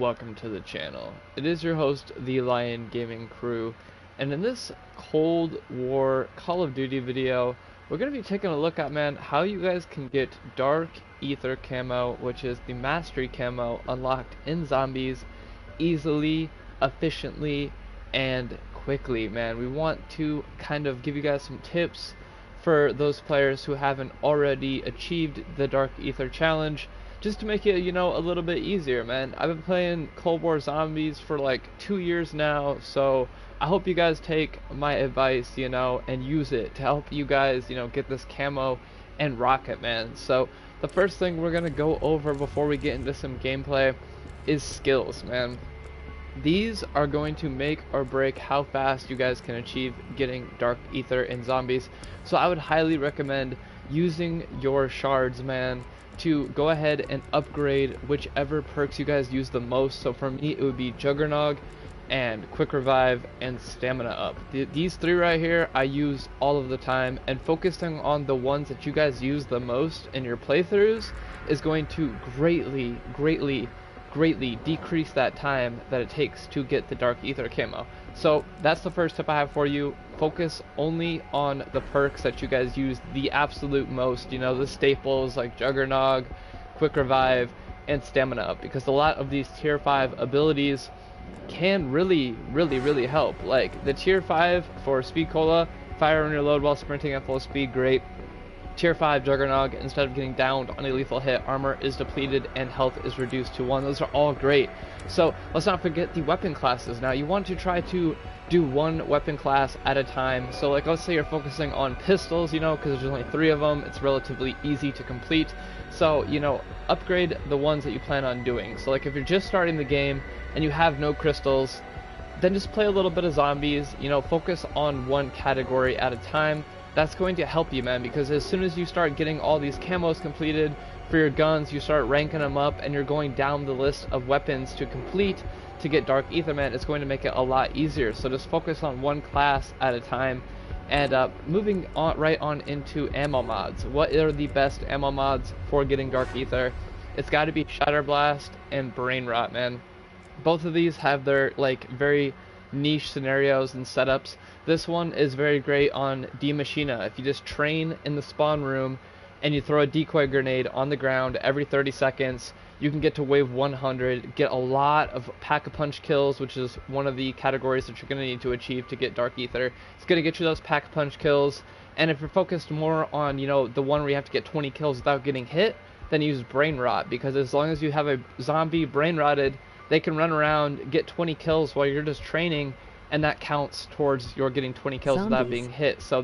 welcome to the channel. It is your host, the Lion Gaming Crew, and in this Cold War Call of Duty video, we're going to be taking a look at, man, how you guys can get Dark Aether Camo, which is the Mastery Camo, unlocked in zombies easily, efficiently, and quickly, man. We want to kind of give you guys some tips for those players who haven't already achieved the Dark Aether challenge, just to make it, a little bit easier, man. I've been playing Cold War Zombies for like 2 years now, so I hope you guys take my advice, and use it to help you guys, get this camo and rock it, man. So the first thing we're gonna go over before we get into some gameplay is skills, man. These are going to make or break how fast you guys can achieve getting Dark Aether in zombies. So I would highly recommend using your shards, man, to go ahead and upgrade whichever perks you guys use the most. So for me, it would be Juggernog and Quick Revive and Stamina Up. These three right here I use all of the time, and focusing on the ones that you guys use the most in your playthroughs is going to greatly decrease that time that it takes to get the Dark Aether camo. So that's the first tip I have for you. Focus only on the perks that you guys use the absolute most, the staples like Juggernog, Quick Revive, and Stamina Up, because a lot of these tier 5 abilities can really help. Like the tier 5 for Speed Cola, fire on your load while sprinting at full speed, great. Tier 5 Juggernog, instead of getting downed on a lethal hit, armor is depleted and health is reduced to 1. Those are all great. So let's not forget the weapon classes. Now you want to try to do one weapon class at a time. So like, let's say you're focusing on pistols, because there's only 3 of them. It's relatively easy to complete. So, upgrade the ones that you plan on doing. So like if you're just starting the game and you have no crystals, then just play a little bit of zombies, focus on one category at a time. That's going to help you, man, because as soon as you start getting all these camos completed for your guns, you start ranking them up and you're going down the list of weapons to complete to get Dark Aether, man. It's going to make it a lot easier. So just focus on one class at a time. And moving on right on into ammo mods. What are the best ammo mods for getting Dark Aether? It's got to be Shatterblast and Brain Rot, man. Both of these have their very niche scenarios and setups. This one is very great on D Machina. If you just train in the spawn room and you throw a decoy grenade on the ground every 30 seconds, you can get to wave 100, get a lot of pack-a-punch kills, which is one of the categories that you're going to need to achieve to get Dark Aether. It's going to get you those pack-a-punch kills, and if you're focused more on, the one where you have to get 20 kills without getting hit, then use Brain Rot, because as long as you have a zombie brain rotted, they can run around, get 20 kills while you're just training, and that counts towards your getting 20 kills without being hit. So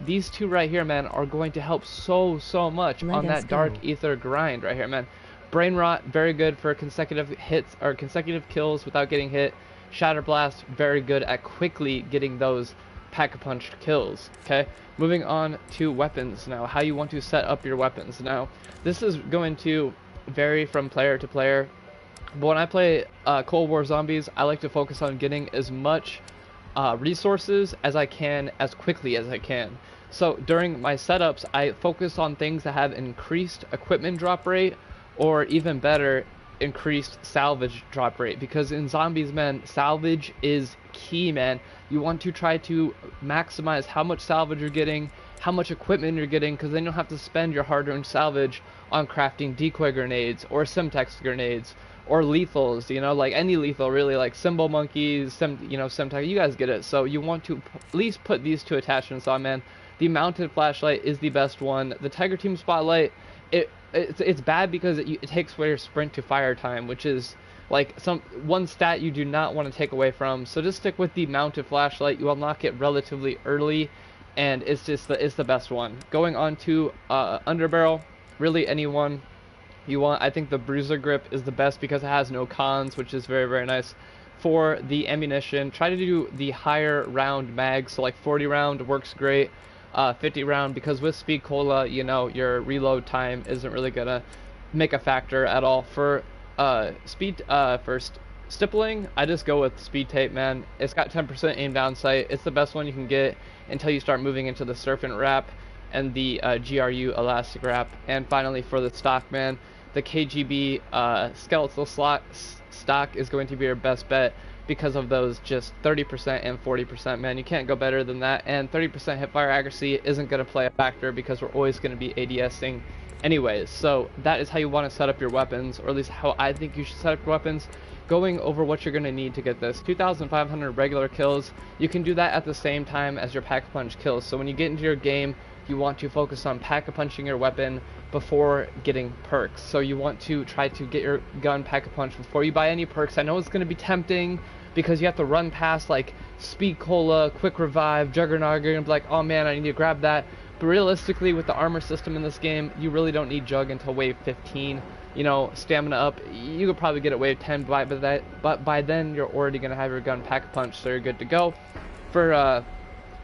these two right here, man, are going to help so much on that Dark Aether grind right here, man. Brain Rot, very good for consecutive hits or consecutive kills without getting hit. Shatterblast, very good at quickly getting those pack-a-punch kills. Okay, moving on to weapons now. How you want to set up your weapons. Now, this is going to vary from player to player. But when I play Cold War Zombies, I like to focus on getting as much resources as I can, as quickly as I can. So during my setups, I focus on things that have increased equipment drop rate, or even better, increased salvage drop rate. Because in zombies, man, salvage is key, man. You want to try to maximize how much salvage you're getting, how much equipment you're getting, because then you don't have to spend your hard-earned salvage on crafting decoy grenades or Semtex grenades or lethals, like any lethal really, like Symbol Monkeys, Semtex, you guys get it. So you want to at least put these two attachments on, man. The mounted flashlight is the best one. The Tiger Team Spotlight, it's bad because it takes away your sprint to fire time, which is like one stat you do not want to take away from. So just stick with the mounted flashlight. You unlock it relatively early, and it's the best one. Going on to underbarrel, really anyone you want. I think the Bruiser Grip is the best because it has no cons, which is very nice. For the ammunition, try to do the higher round mags, so like 40 round works great. 50 round, because with Speed Cola, your reload time isn't really gonna make a factor at all. For stippling, I just go with Speed Tape, man. It's got 10% aim down sight. It's the best one you can get until you start moving into the Serpent Wrap and the GRU Elastic Wrap. And finally, for the stock, man, the KGB skeletal stock is going to be your best bet because of those just 30% and 40%, man. You can't go better than that, and 30% hipfire accuracy isn't going to play a factor because we're always going to be ADSing anyways. So that is how you want to set up your weapons, or at least how I think you should set up your weapons. Going over what you're going to need to get this 2,500 regular kills, you can do that at the same time as your pack-a-punch kills. So when you get into your game, you want to focus on pack-a-punching your weapon before getting perks. So you want to try to get your gun pack-a-punch before you buy any perks. I know it's going to be tempting because you have to run past like Speed Cola, Quick Revive, Juggernaut. You're going to be like, oh man, I need to grab that. But realistically, with the armor system in this game, you really don't need Jug until wave 15. You know, stamina up, you could probably get it wave 10, but by then you're already going to have your gun pack-a-punch, so you're good to go. For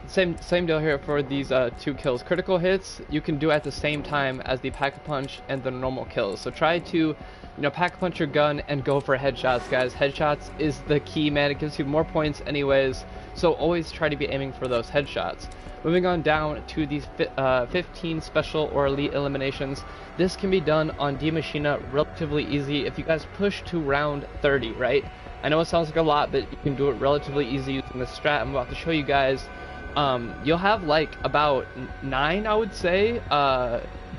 same deal here for these 2 kills. Critical hits you can do at the same time as the pack-a-punch and the normal kills. So try to, you know, pack-a-punch your gun and go for headshots, guys. Headshots is the key, man. It gives you more points anyways, so always try to be aiming for those headshots. Moving on down to these 15 special or elite eliminations. This can be done on D Machina relatively easy if you guys push to round 30, right? I know it sounds like a lot, but you can do it relatively easy using the strat I'm about to show you guys. You'll have like about 9, I would say,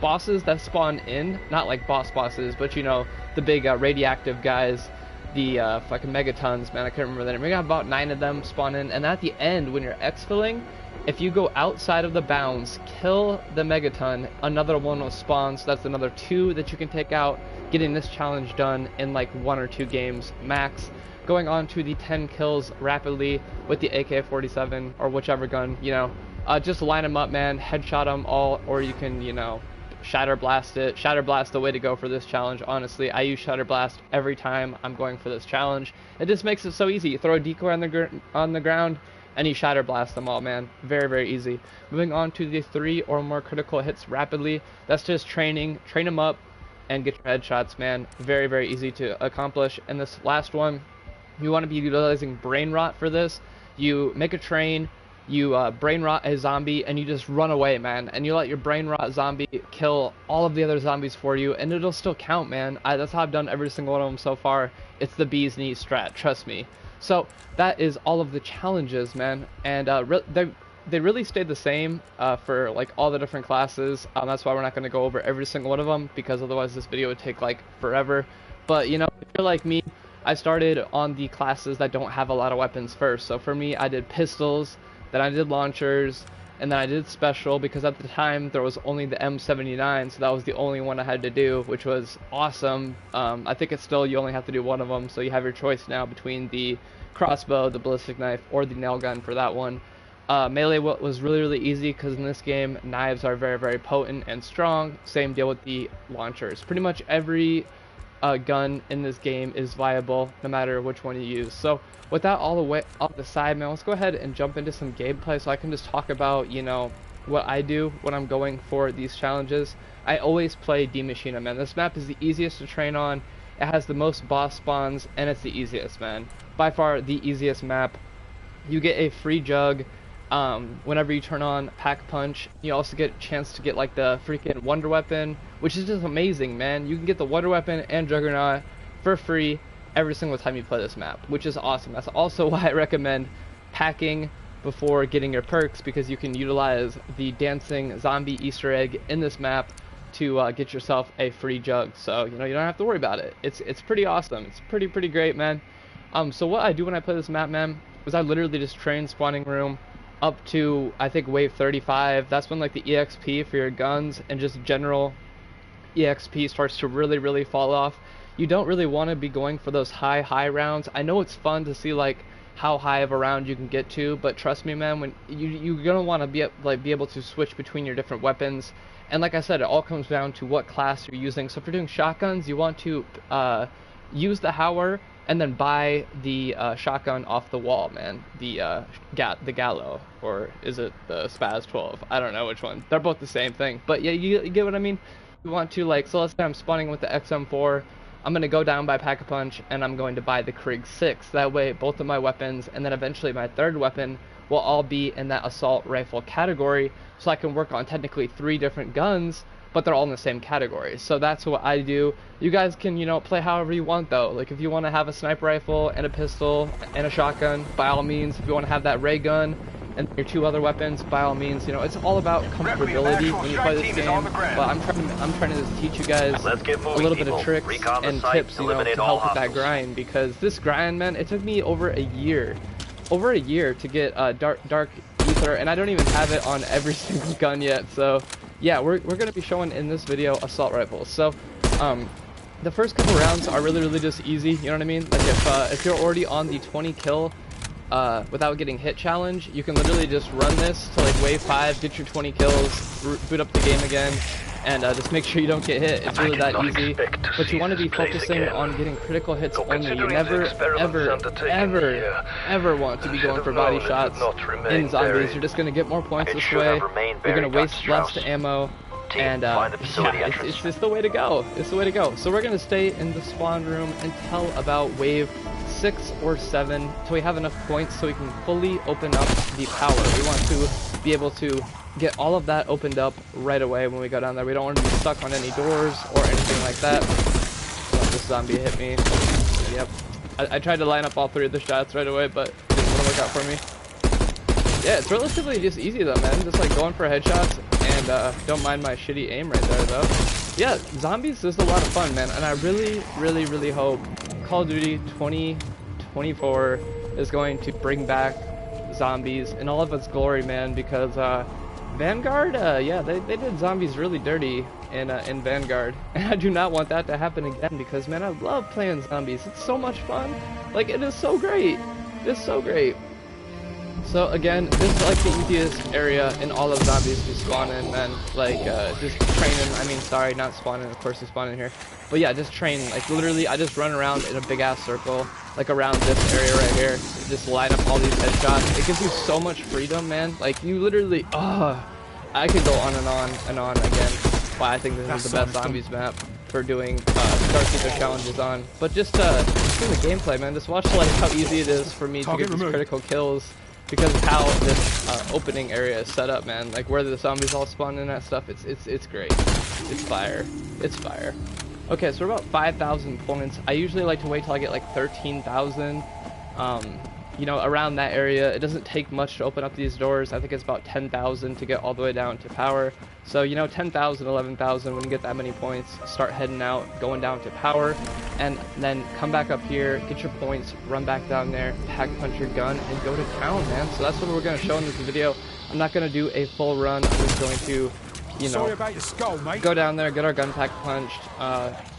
bosses that spawn in, not like bosses, but you know, the big radioactive guys, the fucking megatons, man, I can't remember the name. We got about 9 of them spawn in, and at the end, when you're exfilling, if you go outside of the bounds, kill the megaton, another one will spawn, so that's another 2 that you can take out, getting this challenge done in like 1 or 2 games max. Going on to the 10 kills rapidly with the AK-47 or whichever gun, you know, just line them up, man, headshot them all, or you can, you know, shatter blast it. Shatter blast the way to go for this challenge, honestly. I use shatter blast every time I'm going for this challenge. It just makes it so easy. You throw a decoy on the ground and you shatter blast them all, man. Very, very easy. Moving on to the 3 or more critical hits rapidly. That's just training. Train them up and get your headshots, man. Very, very easy to accomplish. And this last one, you want to be utilizing brain rot for this. You make a train, you brain rot a zombie, and you just run away, man. And you let your brain rot zombie kill all of the other zombies for you, and it'll still count, man. That's how I've done every single one of them so far. It's the bee's knees strat, trust me. So that is all of the challenges, man. And they really stayed the same for like all the different classes. That's why we're not going to go over every single one of them, because otherwise this video would take like forever. But you know, if you're like me, I started on the classes that don't have a lot of weapons first. So for me, I did pistols, then I did launchers, and then I did special, because at the time there was only the M79, so that was the only one I had to do, which was awesome. I think it's still, you only have to do one of them, so you have your choice now between the crossbow, the ballistic knife, or the nail gun for that one. Melee was really, really easy, because in this game, knives are very, very potent and strong. Same deal with the launchers. Pretty much every gun in this game is viable, no matter which one you use. So with that all the way off the side, man, let's go ahead and jump into some gameplay so I can just talk about, you know, what I do when I'm going for these challenges. I always play D Machina, man. This map is the easiest to train on. It has the most boss spawns, and it's the easiest, man. By far the easiest map. You get a free jug whenever you turn on Pack Punch. You also get a chance to get like the freaking Wonder Weapon, which is just amazing, man. You can get the Wonder Weapon and Juggernaut for free every single time you play this map, which is awesome. That's also why I recommend packing before getting your perks, because you can utilize the dancing zombie Easter egg in this map to get yourself a free jug. So you know, you don't have to worry about it. It's pretty awesome. It's pretty great, man. So what I do when I play this map, man, is I literally just train spawning room up to, I think, wave 35. That's when like the EXP for your guns and just general EXP starts to really fall off. You don't really want to be going for those high rounds. I know it's fun to see like how high of a round you can get to, but trust me, man, when you're gonna want to be able to switch between your different weapons. And like I said, it all comes down to what class you're using. So if you're doing shotguns, you want to use the Howler and then buy the shotgun off the wall, man. The Gallo, or is it the Spaz 12? I don't know which one. They're both the same thing. But yeah, you get what I mean? You want to, like, so let's say I'm spawning with the XM4. I'm going to go down by Pack-a-Punch, and I'm going to buy the Krieg 6. That way, both of my weapons, and then eventually my third weapon, will all be in that assault rifle category, so I can work on technically 3 different guns, but they're all in the same category. So that's what I do. You guys can, you know, play however you want though. Like if you want to have a sniper rifle and a pistol and a shotgun, by all means. If you want to have that ray gun and your 2 other weapons, by all means. You know, it's all about comfortability when you play this game. But I'm trying to just teach you guys a little bit of tricks and tips, you know, to help with that grind. Because this grind, man, it took me over a year to get dark Aether, and I don't even have it on every single gun yet. So yeah, we're gonna be showing in this video assault rifles. So the first couple rounds are really just easy, you know what I mean? Like if you're already on the 20 kill without getting hit challenge, you can literally just run this to like wave 5, get your 20 kills, boot up the game again, and just make sure you don't get hit. It's really that easy. But you want to be focusing on getting critical hits only. You never, ever want to be going for body shots in zombies. You're just going to get more points this way. You're going to waste less ammo. And yeah, it's just the way to go. It's the way to go. So we're going to stay in the spawn room until about wave 6 or 7 till we have enough points so we can fully open up the power. We want to be able to get all of that opened up right away when we go down there. We don't want to be stuck on any doors or anything like that. Let this zombie hit me. Yep. I tried to line up all 3 of the shots right away, but it didn't want to work out for me. Yeah, it's relatively just easy though, man. Just like going for headshots, and don't mind my shitty aim right there though. Yeah, zombies is a lot of fun, man, and I really hope Call of Duty 2024 is going to bring back zombies in all of its glory, man, because Vanguard, yeah, they did zombies really dirty in Vanguard, and I do not want that to happen again because, man, I love playing zombies. It's so much fun. Like, it is so great. It's so great. So again, this is like the easiest area in all of zombies to spawn in, man. Like, just training. I mean, sorry, not spawning. Of course, they spawn in here. But yeah, just training. Like, literally, I just run around in a big ass circle, like around this area right here. Just line up all these headshots. It gives you so much freedom, man. Like, you literally, I could go on and on and on again. Why I think this is the best zombies map for doing Dark Aether challenges on. But just in the gameplay, man. Just watch like how easy it is for me to get these critical kills. Because of how this opening area is set up, man. Like where the zombies all spawn in that stuff, it's great. It's fire. It's fire. Okay, so we're about 5,000 points. I usually like to wait till I get like 13,000. You know, around that area. It doesn't take much to open up these doors. I think it's about 10,000 to get all the way down to power. So, you know, 10,000, 11,000, when you get that many points, start heading out, going down to power, and then come back up here, get your points, run back down there, pack punch your gun, and go to town, man. So that's what we're going to show in this video. I'm not going to do a full run. I'm just going to, you know, go down there, get our gun pack punched,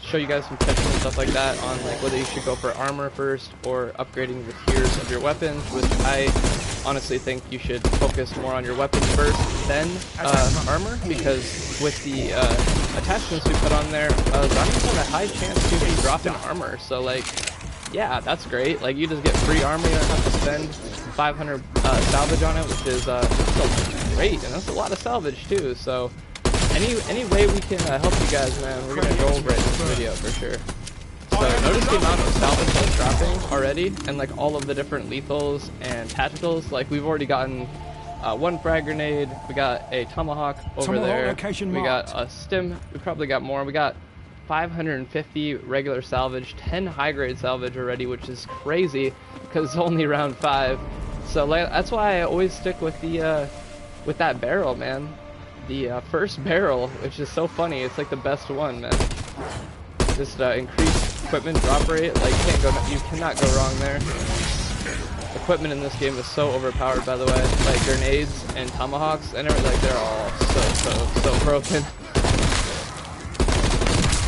show you guys some tips and stuff like that on like whether you should go for armor first or upgrading the tiers of your weapons, which I honestly think you should focus more on your weapons first, then armor, because with the attachments we put on there, zombies have a high chance to be dropping armor. So like, yeah, that's great. Like you just get free armor, you don't have to spend 500 salvage on it, which is still great, and that's a lot of salvage too. So any way we can help you guys, man, we're gonna go over it in this video for sure. So notice the amount of salvage that's dropping already, and like all of the different lethals and tacticals. Like we've already gotten 1 frag grenade, we got a tomahawk over there, we got a stim, we probably got more. We got 550 regular salvage, 10 high grade salvage already, which is crazy because it's only round 5. So like, that's why I always stick with the with that barrel, man. The first barrel, which is so funny. It's like the best one, man. Just increased equipment drop rate. Like you cannot go wrong there. Equipment in this game is so overpowered, by the way. Like grenades and tomahawks, and like they're all so broken.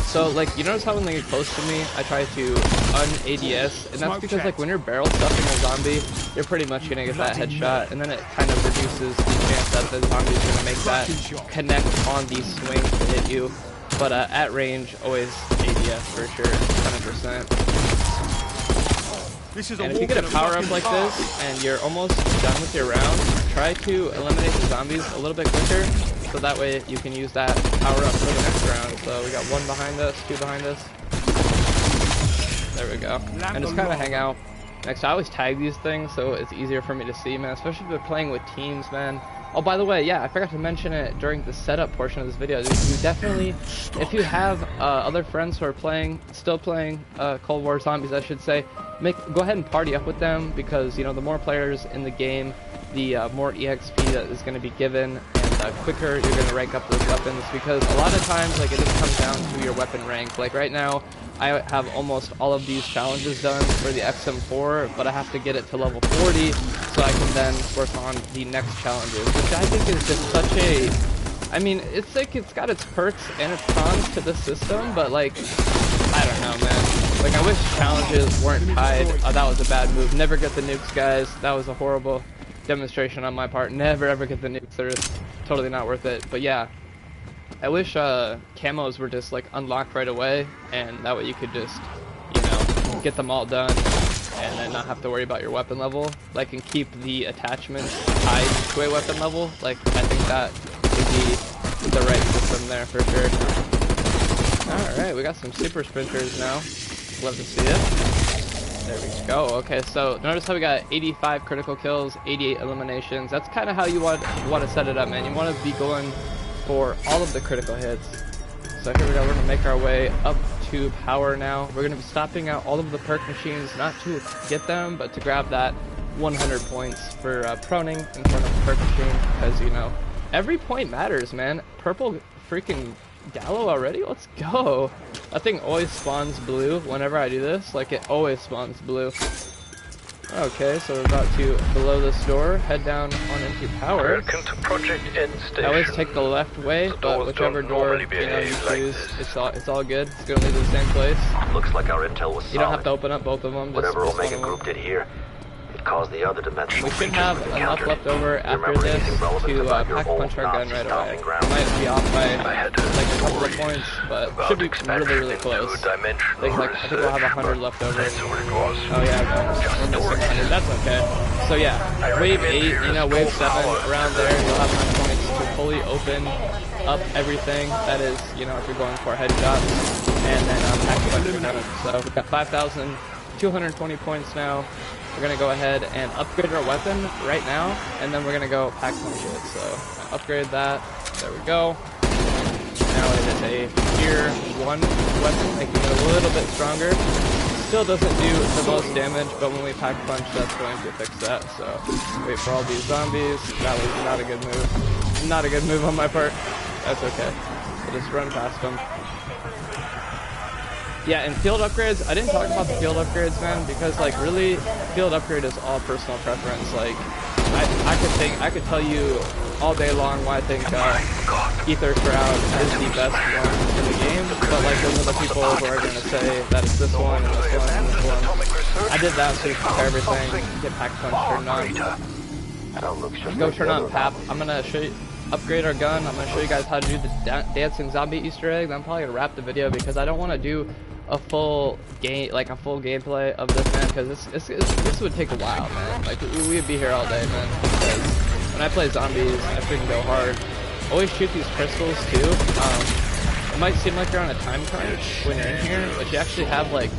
So like, you notice how when they get close to me, I try to un-ADS, and that's because like when you're barrel stuffing a zombie, you're pretty much gonna get that headshot, and then it kind of reduces the chance that the zombie's gonna make that connect on the swing to hit you. But at range, always ADS for sure, 100%. And if you get a power up like this, and you're almost done with your round, try to eliminate the zombies a little bit quicker, so that way you can use that power up for the next round. So we got 1 behind us, 2 behind us. There we go. And just kind of hang out. Next, I always tag these things so it's easier for me to see, man. Especially if you're playing with teams, man. Oh, by the way, yeah, I forgot to mention it during the setup portion of this video. You definitely, if you have other friends who are still playing Cold War Zombies, I should say, go ahead and party up with them, because, you know, the more players in the game, the more EXP that is going to be given, and quicker you're going to rank up those weapons, because a lot of times, like, it just comes down to your weapon rank. Like, right now, I have almost all of these challenges done for the XM4, but I have to get it to level 40, so I can then work on the next challenges, which I think is just such a... I mean, it's like, it's got its perks and its cons to this system, but, like, I don't know, man. Like, I wish challenges weren't tied. That was a bad move. Never get the nukes, guys. That was a horrible demonstration on my part. Never ever get the nukes. They're just totally not worth it. But yeah, I wish camos were just like unlocked right away, and that way you could just, you know, get them all done and then not have to worry about your weapon level. Like, and keep the attachments tied to a weapon level. Like, I think that would be the right system there for sure. Alright, we got some super sprinters now. Love to see it. There we go. Okay, so notice how we got 85 critical kills, 88 eliminations. That's kind of how you want to set it up, man. You want to be going for all of the critical hits. So here we go. We're going to make our way up to power now. We're going to be stopping out all of the perk machines, not to get them, but to grab that 100 points for proning in front of the perk machine, because, you know, every point matters, man. Purple freaking Gallo already? Let's go. That thing always spawns blue whenever I do this. Like, it always spawns blue. Okay, so we're about to blow this door, head down on into power. I always take the left way, but whichever door, you know, you choose, it's all good. It's gonna lead to the same place. Looks like our intel was solid. You don't have to open up both of them. Whatever Omega Group did here, it caused the other dimensional. We should have enough left over after this to pack punch our gun right away. It might be off by like a couple of points, but should be really close. I think we'll have 100 left over. Oh yeah, we're missing 100. That's okay. So yeah, wave 8, you know, wave 7, around there, you'll have enough points to fully open up everything. That is, you know, if you're going for headshots, and then pack punch your gun. So we've got 5,220 points now. We're going to go ahead and upgrade our weapon right now, and then we're going to go pack punch it. So upgrade that. There we go. Now it is a tier 1 weapon, making it a little bit stronger. Still doesn't do the most damage, but when we pack punch, that's going to fix that. So wait for all these zombies. That was not a good move. Not a good move on my part. That's okay. We'll just run past them. Yeah, and field upgrades, I didn't talk about the field upgrades, man, because, like, really, field upgrade is all personal preference. Like, I could tell you all day long why I think Aether Shroud is the best one in the game, but, like, those are the people who are going to say that it's this one, and this one, and this one. I did that so you compare everything, get pack punch turned on. Go turn on PAP. I'm going to show you, upgrade our gun. I'm going to show you guys how to do the dancing zombie Easter egg. I'm probably going to wrap the video because I don't want to do a full game, like a full gameplay of this, man, because this would take a while, man. Like, we'd be here all day, man, because when I play zombies, I freaking go hard. Always shoot these crystals, too. It might seem like you're on a time crunch when you're in here, but you actually have, like,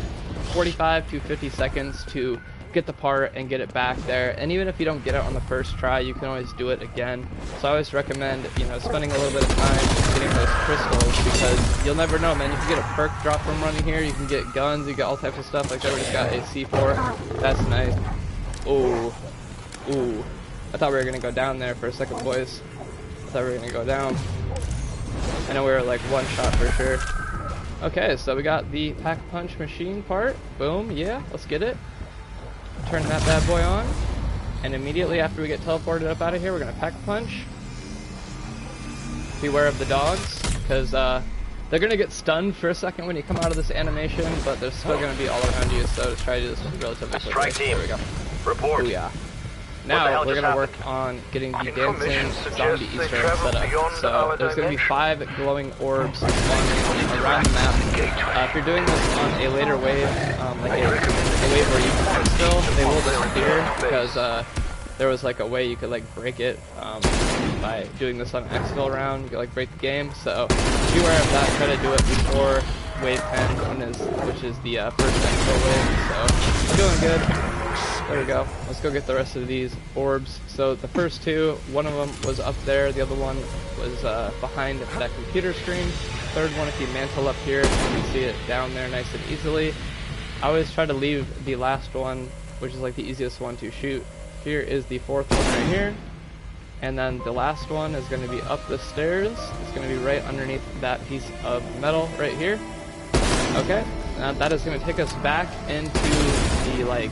45 to 50 seconds to get the part and get it back there, and even if you don't get it on the first try, you can always do it again. So I always recommend, you know, spending a little bit of time getting those crystals, because you'll never know, man. You can get a perk drop from running here, you can get guns, you get all types of stuff. Like, I just got a C4. That's nice. Ooh, I thought we were gonna go down there for a second, boys. I thought we were gonna go down. I know we were like one shot for sure. Okay, so we got the pack punch machine part. Boom, yeah, let's get it. Turn that bad boy on, and immediately after we get teleported up out of here, we're gonna pack a punch. Beware of the dogs, because they're gonna get stunned for a second when you come out of this animation, but they're still gonna be all around you, so try to do this relatively quickly. Strike team. There we go. Report. Booyah. Now we're gonna work on getting the dancing zombie Easter egg set up. So there's gonna be 5 glowing orbs spawning around the map. If you're doing this on a later wave, like a wave where you can still, they will disappear, because there was like a way you could like break it by doing this on an exfil round. You could like break the game. So beware of that. Try to do it before wave 10, which is the first exfil wave. So doing good. There we go. Let's go get the rest of these orbs. So the first two, one of them was up there, the other one was behind that computer screen. Third one, if you mantle up here, you can see it down there nice and easily. I always try to leave the last one, which is like the easiest one to shoot. Here is the fourth one right here. And then the last one is going to be up the stairs. It's going to be right underneath that piece of metal right here. Okay, that is going to take us back into the like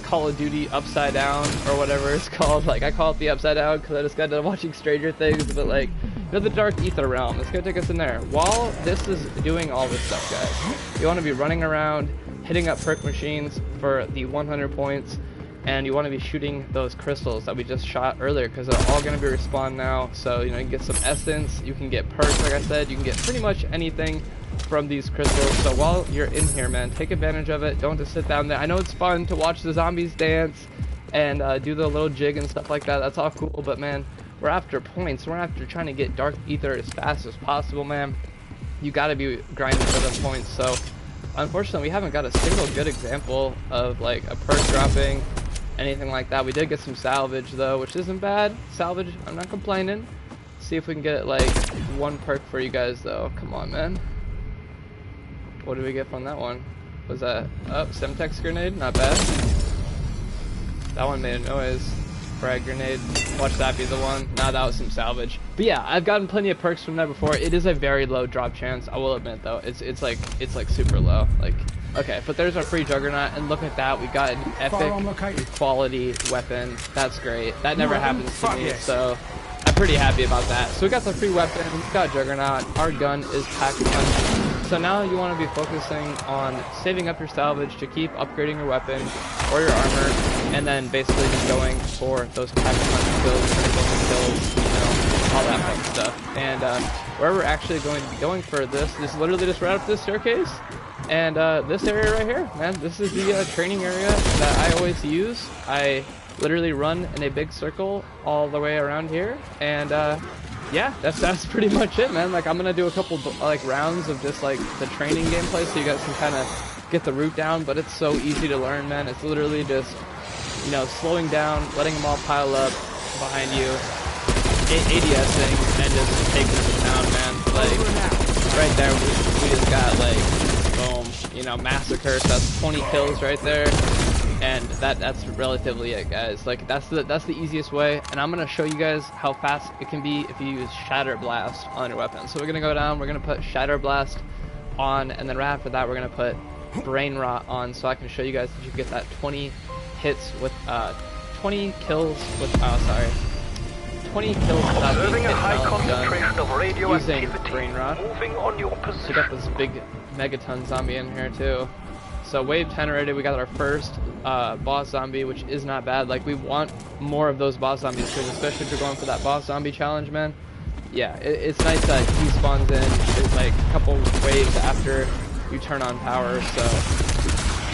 Call of Duty Upside Down or whatever it's called. Like I call it the Upside Down because I just got done watching Stranger Things, but like the Dark Aether realm. It's going to take us in there. While this is doing all this stuff, guys, you want to be running around, hitting up perk machines for the 100 points. And you want to be shooting those crystals that we just shot earlier because they're all going to be respawned now. So, you know, you can get some essence, you can get perks, like I said, you can get pretty much anything from these crystals. So while you're in here, man, take advantage of it. Don't just sit down there. I know it's fun to watch the zombies dance and do the little jig and stuff like that. That's all cool, but man, we're after points. We're after trying to get Dark Aether as fast as possible, man. You got to be grinding for the points. So unfortunately, we haven't got a single good example of like a perk dropping, anything like that. We did get some salvage though, which isn't bad. Salvage, I'm not complaining. See if we can get like one perk for you guys though. Come on, man. What did we get from that one? Was that Semtex grenade? Not bad. That one made a noise. Frag grenade. Watch that be the one. Nah, that was some salvage. But yeah, I've gotten plenty of perks from that before. It is a very low drop chance, I will admit though. It's like super low. Like, okay, but there's our free Juggernaut, and look at that, we got an epic quality weapon. That's great. That never happens to me, so I'm pretty happy about that. So we got the free weapon, we got Juggernaut, our gun is packed punch. So now you want to be focusing on saving up your salvage to keep upgrading your weapon or your armor, and then basically just going for those packed punch kills, kills, you know, all that fun stuff. And where we're actually going to be going for this is literally just right up this staircase. And this area right here, man, this is the training area that I always use. I literally run in a big circle all the way around here, and yeah, that's pretty much it, man. Like I'm gonna do a couple like rounds of just like the training gameplay so you guys can kind of get the route down, but it's so easy to learn, man. It's literally just, you know, slowing down, letting them all pile up behind you, ADSing, and just taking them down, man. Like right there, we just got like boom, you know, massacre. So that's 20 kills right there, and that's relatively it, guys. Like that's the easiest way, and I'm gonna show you guys how fast it can be if you use Shatter Blast on your weapon. So we're gonna go down, we're gonna put Shatter Blast on, and then right after that we're gonna put Brain Rot on, so I can show you guys that you can get that 20 hits with 20 kills with 20 kills without being hit using Brain Rot. So we got this big megaton zombie in here too. So wave 10 already, we got our first boss zombie, which is not bad. Like we want more of those boss zombies, because especially if you're going for that boss zombie challenge, man. Yeah, it's nice that he spawns in. It's like a couple waves after you turn on power. So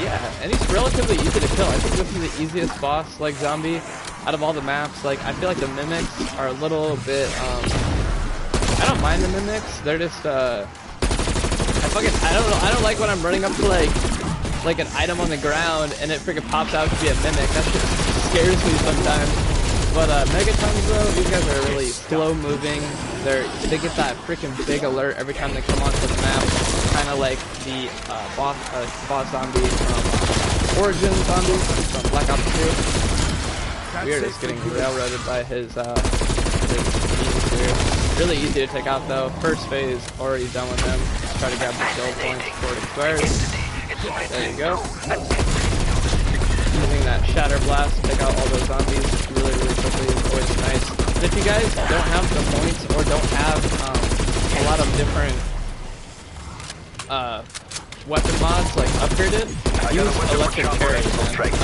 yeah, and he's relatively easy to kill. I think this is the easiest boss like zombie out of all the maps. Like I feel like the mimics are a little bit I don't mind the mimics. They're just I don't like when I'm running up to like an item on the ground and it freaking pops out to be a mimic. That shit scares me sometimes. But megatons though, these guys are really slow moving. They get that freaking big alert every time they come onto the map. Kind of like the boss zombie from Origin zombies from Black Ops 2. We are just getting railroaded by his teams here. Really easy to take out though. First phase already done with him. Try to grab the skill points before it expires. There you go. Using that Shatter Blast to take out all those zombies really quickly is always nice. And if you guys don't have the points or don't have a lot of different weapon mods like upgraded, use electric cherry, electric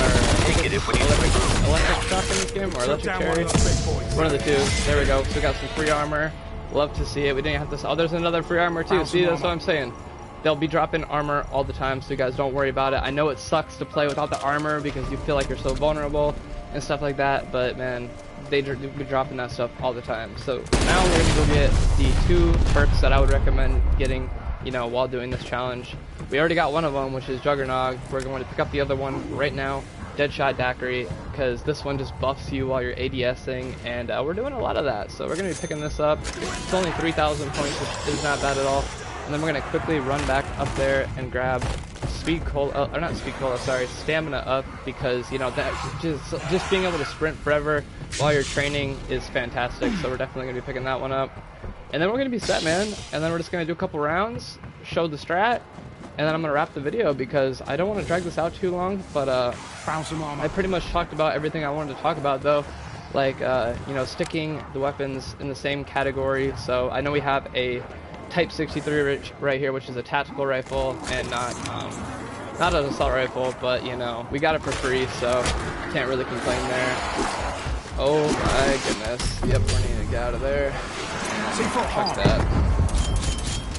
shock in this game, or electric cherry, one of the two. There we go. So we got some free armor. Love to see it. We didn't have to. Oh, there's another free armor too. See, that's what I'm saying. They'll be dropping armor all the time, so you guys don't worry about it. I know it sucks to play without the armor because you feel like you're so vulnerable and stuff like that, but man, they be dropping that stuff all the time. So now we're gonna go get the 2 perks that I would recommend getting, you know, while doing this challenge. We already got one of them, which is Juggernaut. We're going to pick up the other one right now Deadshot Daiquiri, because this one just buffs you while you're ADSing, and we're doing a lot of that. So we're going to be picking this up. It's only 3,000 points, which is not bad at all. And then we're going to quickly run back up there and grab speed cola, or not speed cola, sorry, stamina up, because, you know, that just being able to sprint forever while you're training is fantastic. So we're definitely going to be picking that one up. And then we're going to be set, man. And then we're just going to do a couple rounds, show the strat, and then I'm going to wrap the video because I don't want to drag this out too long. But I pretty much talked about everything I wanted to talk about, though. Like, you know, sticking the weapons in the same category. So I know we have a Type 63 right here, which is a tactical rifle and not an assault rifle, but you know, we got it for free, so can't really complain there. Oh my goodness. Yep, we're needing to get out of there. Fuck that.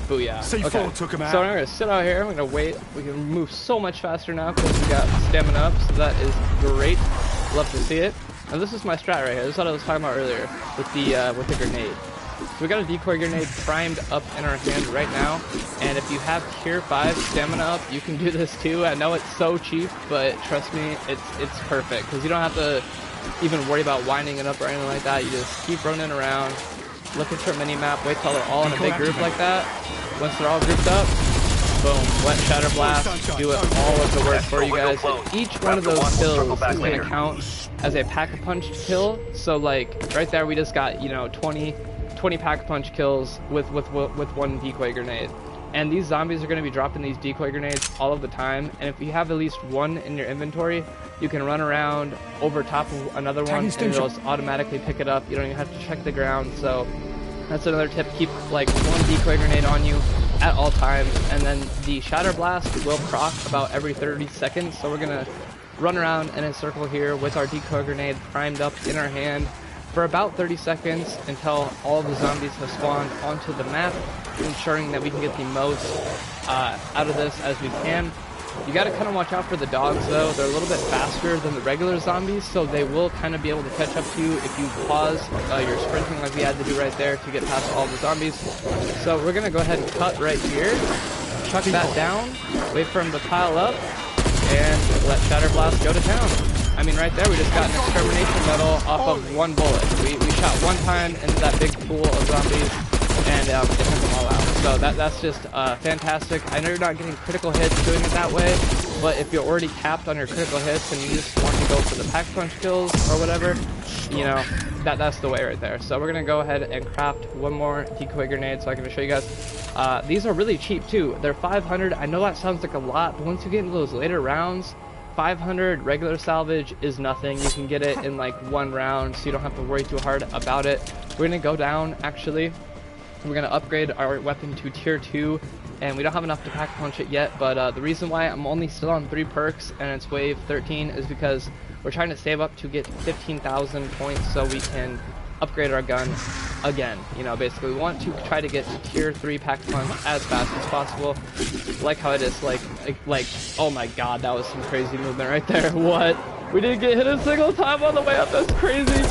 Booyah. Okay. So I'm gonna sit out here, I'm gonna wait. We can move so much faster now because we got stamina up, so that is great. Love to see it. And this is my strat right here. This is what I was talking about earlier with the grenade. So we got a decoy grenade primed up in our hand right now, and if you have tier 5 stamina up, you can do this too. I know it's so cheap, but trust me, it's perfect, because you don't have to even worry about winding it up or anything like that. You just keep running around, looking for a mini-map, wait till they're all in a big group like that. Once they're all grouped up, boom, wet shatter blast, do it all of the work for you guys. And each one of those kills is going to count as a pack-a-punch kill, so like, right there we just got, you know, 20 pack-a-punch kills with one decoy grenade. And these zombies are going to be dropping these decoy grenades all of the time, and if you have at least one in your inventory, you can run around over top of another one and it'll just automatically pick it up. You don't even have to check the ground. So that's another tip. Keep like one decoy grenade on you at all times, and then the shatter blast will proc about every 30 seconds. So we're going to run around in a circle here with our decoy grenade primed up in our hand for about 30 seconds until all the zombies have spawned onto the map, ensuring that we can get the most out of this as we can. You gotta kind of watch out for the dogs though. They're a little bit faster than the regular zombies, so they will kind of be able to catch up to you if you pause your sprinting like we had to do right there to get past all the zombies. So we're gonna go ahead and cut right here, chuck that down, wait for him to pile up, and let Shatter Blast go to town. I mean, right there, we just got an extermination medal off of one bullet. We shot one time into that big pool of zombies, and it took them all out. So that's just fantastic. I know you're not getting critical hits doing it that way, but if you're already capped on your critical hits and you just want to go for the pack-punch kills or whatever, you know, that's the way right there. So we're going to go ahead and craft one more decoy grenade so I can show you guys. These are really cheap too. They're 500. I know that sounds like a lot, but once you get into those later rounds, 500 regular salvage is nothing. You can get it in like one round, so you don't have to worry too hard about it. We're going to go down, actually. We're going to upgrade our weapon to tier 2, and we don't have enough to pack punch it yet, but the reason why I'm only still on 3 perks and it's wave 13 is because we're trying to save up to get 15,000 points so we can upgrade our gun again. You know, basically we want to try to get to tier 3 pack punch as fast as possible. Like how it is, like, oh my god, that was some crazy movement right there. What? We didn't get hit a single time on the way up, that's crazy.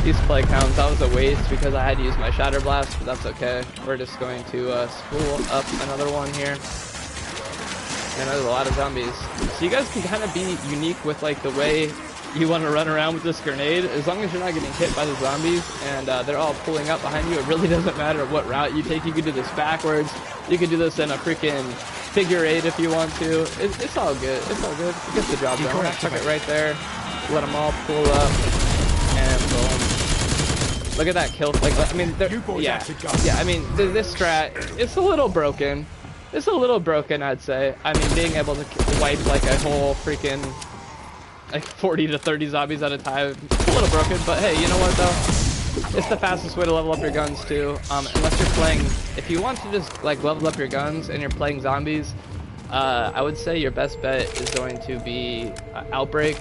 These play counts, that was a waste because I had to use my Shatter Blast, but that's okay. We're just going to spool up another one here. And there's a lot of zombies. So you guys can kind of be unique with like the way you want to run around with this grenade. As long as you're not getting hit by the zombies and they're all pulling up behind you, it really doesn't matter what route you take. You can do this backwards. You can do this in a freaking figure 8 if you want to. It's all good. It's all good. It gets the job done. We're gonna chuck it right there. Let them all pull up. And boom. Look at that kill. Like, I mean, yeah. I mean, this strat, it's a little broken. It's a little broken, I'd say. I mean, being able to wipe like a whole freaking like 40 to 30 zombies at a time, it's a little broken. But hey, you know what though? It's the fastest way to level up your guns too. Unless you're playing, if you want to just like level up your guns and you're playing zombies, I would say your best bet is going to be Outbreak.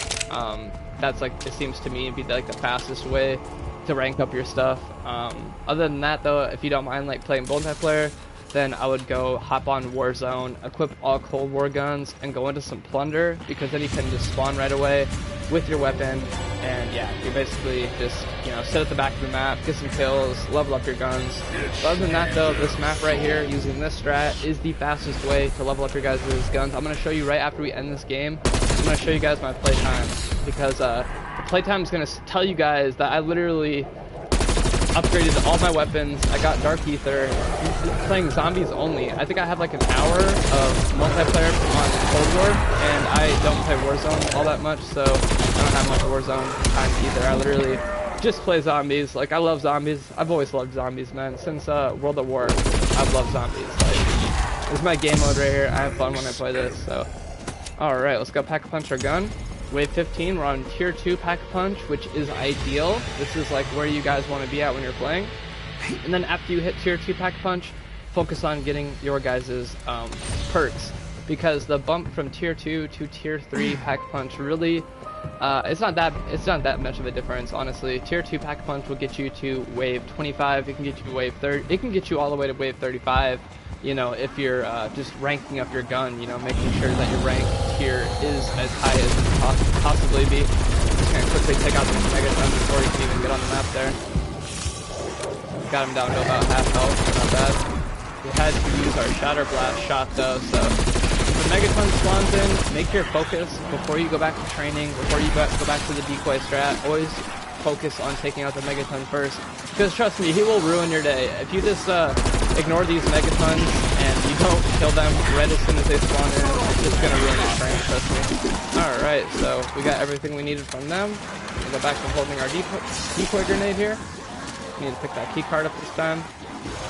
That's like, it seems to me, be like the fastest way to rank up your stuff. Other than that though, if you don't mind like playing multiplayer, then I would go hop on Warzone, equip all Cold War guns, and go into some Plunder, because then you can just spawn right away with your weapon, and yeah, you basically just, you know, sit at the back of the map, get some kills, level up your guns. But other than that though, this map right here, using this strat, is the fastest way to level up your guys' guns. I'm going to show you right after we end this game I'm gonna show you guys my playtime, because the playtime is gonna tell you guys that I literally upgraded all my weapons. I got Dark Aether, playing zombies only. I think I have like an hour of multiplayer on Cold War, and I don't play Warzone all that much, so I don't have much Warzone time either. I literally just play zombies. Like, I love zombies. I've always loved zombies, man. Since World at War, I've loved zombies. Like, this is my game mode right here. I have fun when I play this, so. Alright, let's go Pack-a-Punch our gun. Wave 15, we're on Tier 2 Pack-a-Punch, which is ideal. This is like where you guys want to be at when you're playing. And then after you hit Tier 2 Pack-a-Punch, focus on getting your guys' perks. Because the bump from Tier 2 to Tier 3 Pack-a-Punch really, it's not that much of a difference, honestly. Tier 2 Pack-a-Punch will get you to Wave 25, it can get you to Wave 30, it can get you all the way to Wave 35. You know, if you're just ranking up your gun, you know, making sure that your rank tier is as high as it can possibly be. Just gonna quickly take out this megaton before you can even get on the map there. Got him down to about half health, not bad. We had to use our Shatter Blast shot though, so if the megaton spawns in, make your focus before you go back to training, before you go back to the decoy strat. Always focus on taking out the megaton first, because trust me, he will ruin your day. If you just ignore these megatons and you don't kill them right as soon as they spawn in, it's just gonna ruin your frame, trust me. Alright, so we got everything we needed from them. We'll go back to holding our decoy grenade here. We need to pick that key card up this time.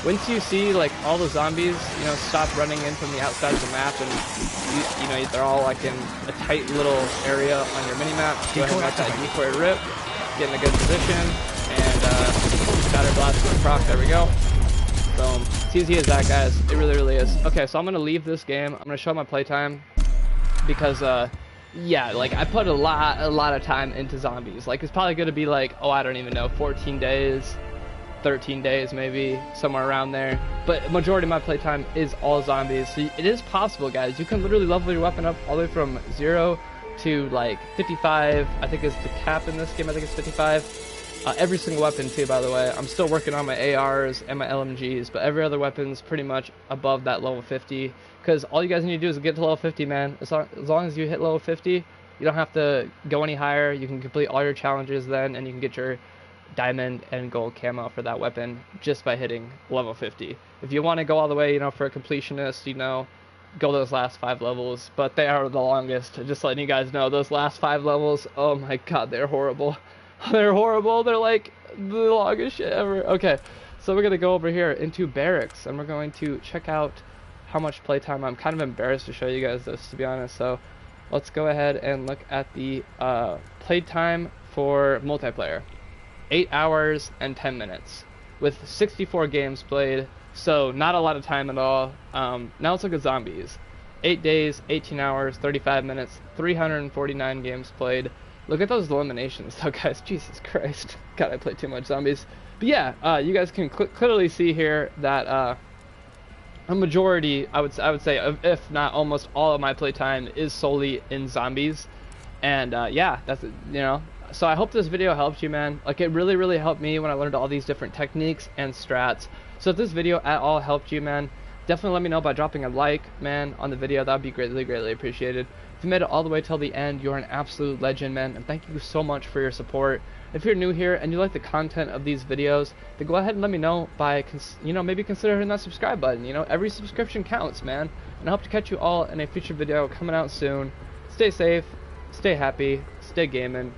Once you see like all the zombies, you know, stop running in from the outside of the map, and you know they're all like in a tight little area on your mini map, go ahead and let that decoy rip, get in a good position, and Shatter Blast with proc. There we go. Boom. It's easy as that, guys. It really, really is. Okay, so I'm gonna leave this game. I'm gonna show my playtime because, yeah, like I put a lot of time into zombies. Like it's probably gonna be like, oh, I don't even know, 14 days, 13 days, maybe somewhere around there. But majority of my playtime is all zombies. So it is possible, guys. You can literally level your weapon up all the way from 0 to like 55. I think is the cap in this game. I think it's 55. Every single weapon too, by the way. I'm still working on my ARs and my LMGs, but every other weapon's pretty much above that level 50. Because all you guys need to do is get to level 50, man. As long as you hit level 50, you don't have to go any higher. You can complete all your challenges then, and you can get your diamond and gold camo for that weapon just by hitting level 50. If you want to go all the way, you know, for a completionist, you know, go those last 5 levels. But they are the longest. Just letting you guys know, those last 5 levels, oh my god, they're horrible. They're horrible. They're like the longest shit ever. Okay, so we're gonna go over here into barracks, and we're going to check out how much playtime. I'm kind of embarrassed to show you guys this, to be honest. So let's go ahead and look at the playtime for multiplayer. 8 hours and 10 minutes with 64 games played. So not a lot of time at all. Now let's look at zombies. 8 days, 18 hours, 35 minutes, 349 games played. Look at those eliminations though, guys. Jesus Christ. God, I play too much zombies. But yeah, you guys can clearly see here that a majority, I would say, if not almost all of my playtime is solely in zombies. And yeah, that's, you know. So I hope this video helped you, man. Like, it really, really helped me when I learned all these different techniques and strats. So if this video at all helped you, man, definitely let me know by dropping a like, man, on the video. That would be greatly, greatly appreciated. If you made it all the way till the end, you're an absolute legend, man, and thank you so much for your support. If you're new here and you like the content of these videos, then go ahead and let me know by, you know, maybe consider hitting that subscribe button. You know, every subscription counts, man. And I hope to catch you all in a future video coming out soon. Stay safe, stay happy, stay gaming.